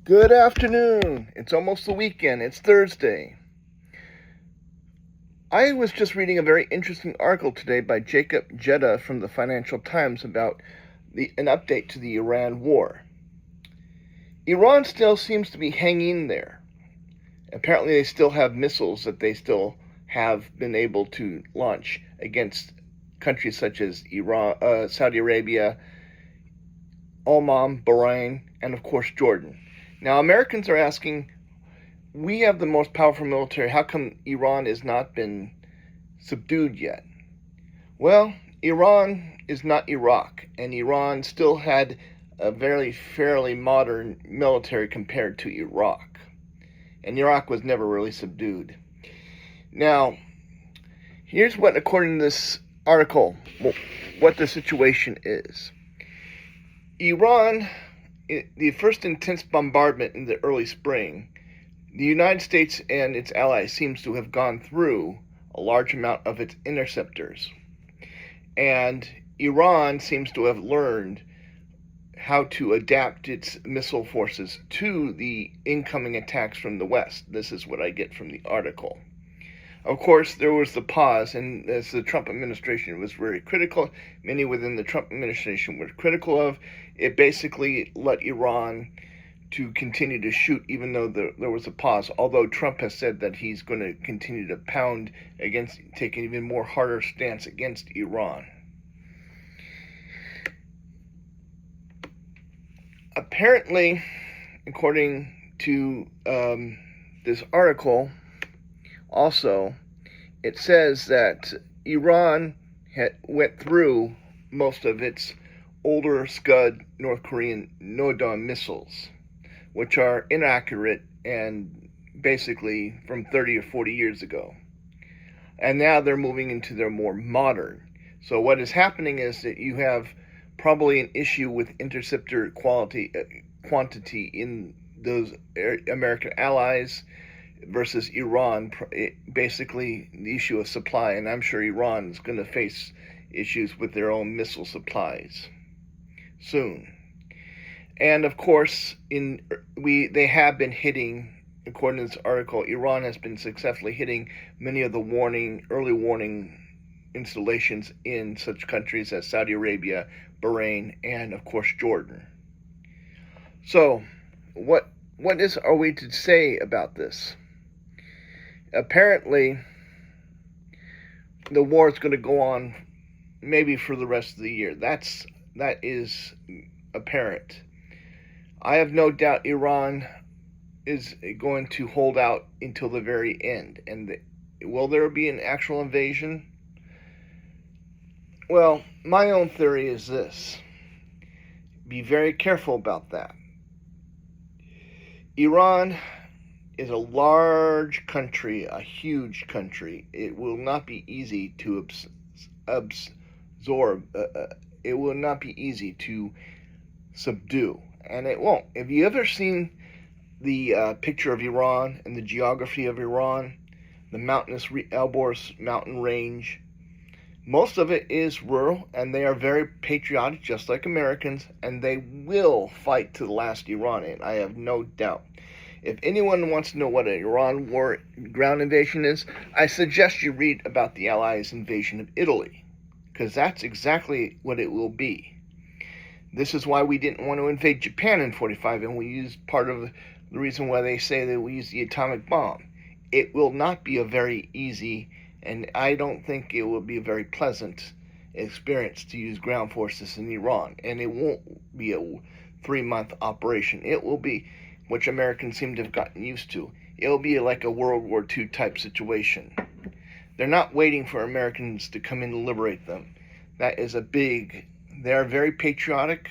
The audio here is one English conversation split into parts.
Good afternoon. It's almost the weekend. It's Thursday. I was just reading a very interesting article today by Jacob Jetta from the Financial Times about an update to the Iran war. Iran still seems to be hanging there. Apparently they still have missiles that they still have been able to launch against countries such as Iran, Saudi Arabia, Oman, Bahrain, and of course Jordan. Now Americans are asking, we have the most powerful military. How come Iran has not been subdued yet? Well, Iran is not Iraq, and Iran still had a very fairly modern military compared to Iraq. And Iraq was never really subdued. Now, here's what, according to this article, what the situation is. Iran, the first intense bombardment in the early spring, the United States and its allies seems to have gone through a large amount of its interceptors. And Iran seems to have learned how to adapt its missile forces to the incoming attacks from the West. This is what I get from the article. Of course, there was the pause, and as the Trump administration was very critical, many within the Trump administration were critical of, it basically let Iran to continue to shoot even though there was a pause, although Trump has said that he's going to continue to pound against, take an even more harder stance against Iran. Apparently, according to this article, also, it says that Iran went through most of its older Scud North Korean Nodon missiles, which are inaccurate and basically from 30 or 40 years ago. And now they're moving into their more modern. So what is happening is that you have probably an issue with interceptor quantity in those American allies versus Iran, basically the issue of supply, and I'm sure Iran is going to face issues with their own missile supplies soon. And of course, they have been hitting, according to this article, Iran has been successfully hitting many of the early warning installations in such countries as Saudi Arabia, Bahrain, and of course Jordan. So, what are we to say about this? Apparently, the war is going to go on maybe for the rest of the year. That is apparent. I have no doubt Iran is going to hold out until the very end. And will there be an actual invasion? Well, my own theory is this. Be very careful about that. Iran is a large country, a huge country. It will not be easy to absorb. It will not be easy to subdue, and it won't. Have you ever seen the picture of Iran and the geography of Iran, the mountainous Elborz mountain range? Most of it is rural, and they are very patriotic, just like Americans, and they will fight to the last Iranian. I have no doubt. If anyone wants to know what an Iran war ground invasion is, I suggest you read about the Allies' invasion of Italy, because that's exactly what it will be. This is why we didn't want to invade Japan in 1945, and we used part of the reason why they say that we used the atomic bomb. It will not be a very easy, and I don't think it will be a very pleasant experience to use ground forces in Iran, and it won't be a 3-month operation. It will be, which Americans seem to have gotten used to, it'll be like a World War II type situation. They're not waiting for Americans to come in and liberate them. They're very patriotic.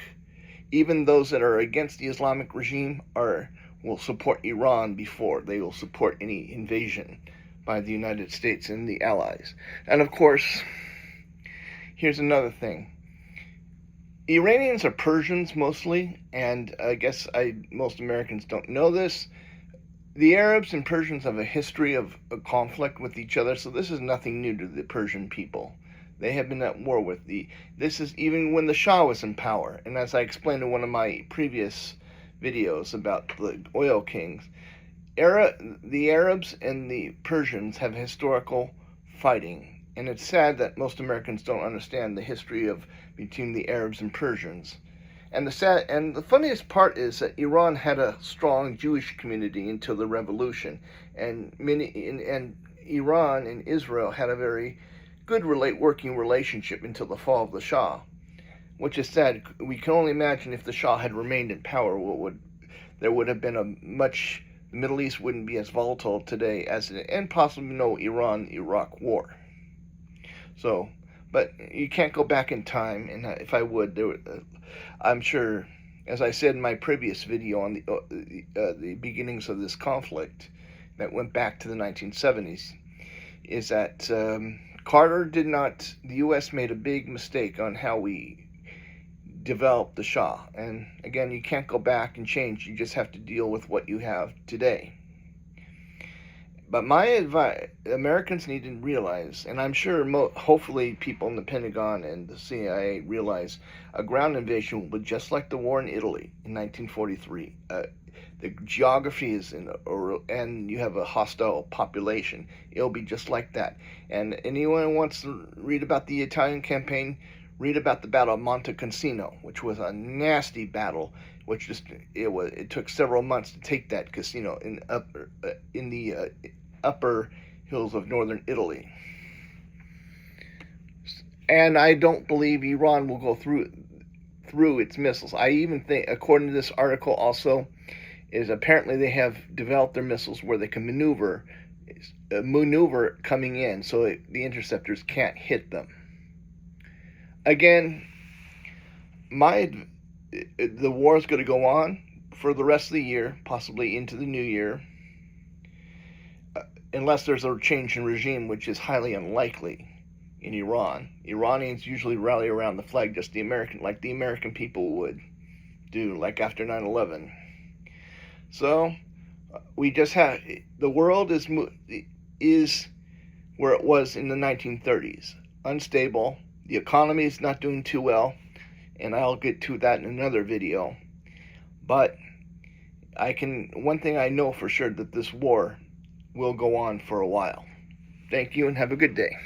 Even those that are against the Islamic regime will support Iran before they will support any invasion by the United States and the Allies. And of course, here's another thing. Iranians are Persians mostly, and I guess most Americans don't know this. The Arabs and Persians have a history of conflict with each other, so this is nothing new to the Persian people. They have been at war with this is even when the Shah was in power. And as I explained in one of my previous videos about the oil kings. The Arabs and the Persians have historical fighting, and it's sad that most Americans don't understand the history of between the Arabs and Persians. And the funniest part is that Iran had a strong Jewish community until the revolution, and Iran and Israel had a very good working relationship until the fall of the Shah, which is sad. We can only imagine if the Shah had remained in power, there would have been the Middle East wouldn't be as volatile today and possibly no Iran-Iraq war. So, but you can't go back in time, and if I would, I'm sure, as I said in my previous video on the beginnings of this conflict that went back to the 1970s, is that the U.S. made a big mistake on how we developed the Shah. And again, you can't go back and change. You just have to deal with what you have today. But my advice, Americans need to realize, and I'm sure hopefully people in the Pentagon and the CIA realize, a ground invasion will be just like the war in Italy in 1943. The geography is and you have a hostile population. It'll be just like that. And anyone who wants to read about the Italian campaign, read about the Battle of Monte Cassino, which was a nasty battle. It took several months to take that casino in the upper hills of northern Italy. And I don't believe Iran will go through its missiles. I even think, according to this article, also is apparently they have developed their missiles where they can maneuver coming in, so the interceptors can't hit them. Again, the war is going to go on for the rest of the year, possibly into the new year, unless there's a change in regime, which is highly unlikely in Iran. Iranians usually rally around the flag, just like the American people would do, like after 9/11. So we just have the world is where it was in the 1930s, unstable. The economy is not doing too well, and I'll get to that in another video. But one thing I know for sure, that this war will go on for a while. Thank you and have a good day.